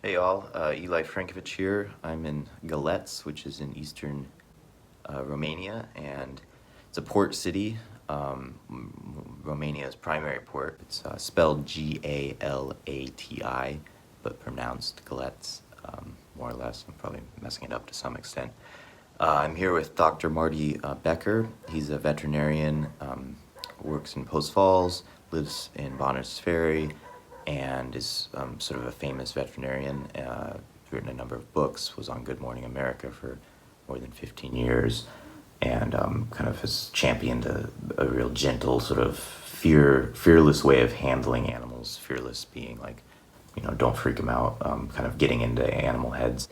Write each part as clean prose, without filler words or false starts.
Hey all, Eli Frankovich here. I'm in Galets, which is in eastern Romania, and it's a port city, Romania's primary port. It's spelled Galati, but pronounced Galets, more or less. I'm probably messing it up to some extent. I'm here with Dr. Marty Becker. He's a veterinarian, works in Post Falls, lives in Bonners Ferry, and is sort of a famous veterinarian. Written a number of books, was on Good Morning America for more than 15 years, and kind of has championed a real gentle, sort of fearless way of handling animals. Fearless being like, don't freak them out, kind of getting into animal head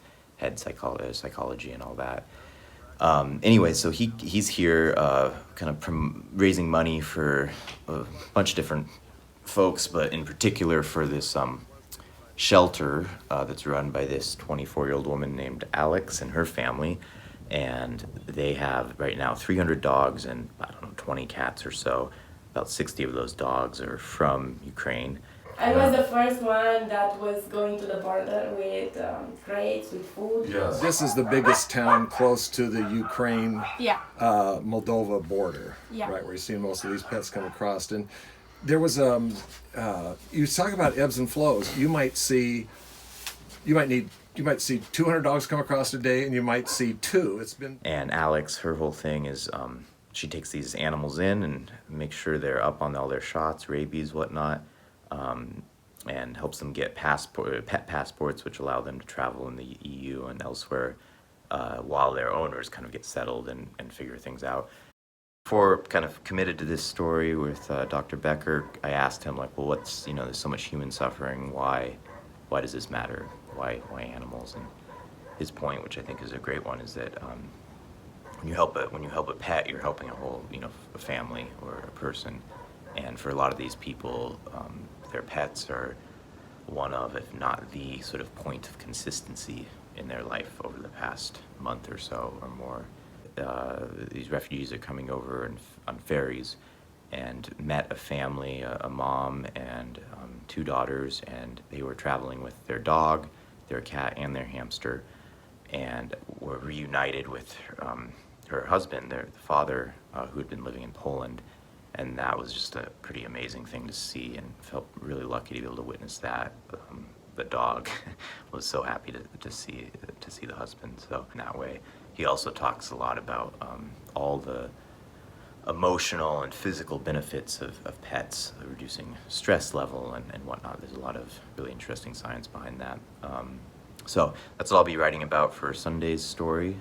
psychology and all that. Anyway, so he's here kind of raising money for a bunch of different folks, but in particular for this shelter that's run by this 24-year-old woman named Alex and her family. And they have right now 300 dogs and, I don't know, 20 cats or so. About 60 of those dogs are from Ukraine. I was the first one that was going to the border with crates with food. Yes. This is the biggest town close to the Ukraine, Yeah. Moldova border, Yeah. right, where you're seeing most of these pets come across. And there was you talk about ebbs and flows. You might see 200 dogs come across a day, and you might see two. And Alex, her whole thing is she takes these animals in and makes sure they're up on all their shots, rabies, whatnot. And helps them get pet passports, which allow them to travel in the EU and elsewhere while their owners kind of get settled and figure things out. Before kind of committed to this story with Dr. Becker, I asked him, like, well, there's so much human suffering. Why does this matter? Why animals? And his point, which I think is a great one, is that when you help a pet, you're helping a whole, a family or a person. And for a lot of these people, their pets are one of, if not the sort of point of consistency in their life over the past month or so or more. These refugees are coming over on ferries and met a family, a mom and two daughters, and they were traveling with their dog, their cat, and their hamster, and were reunited with her husband, the father, who had been living in Poland. And that was just a pretty amazing thing to see, and felt really lucky to be able to witness that. The dog was so happy to see the husband. So in that way, he also talks a lot about all the emotional and physical benefits of pets, reducing stress level and whatnot. There's a lot of really interesting science behind that. So that's what I'll be writing about for Sunday's story.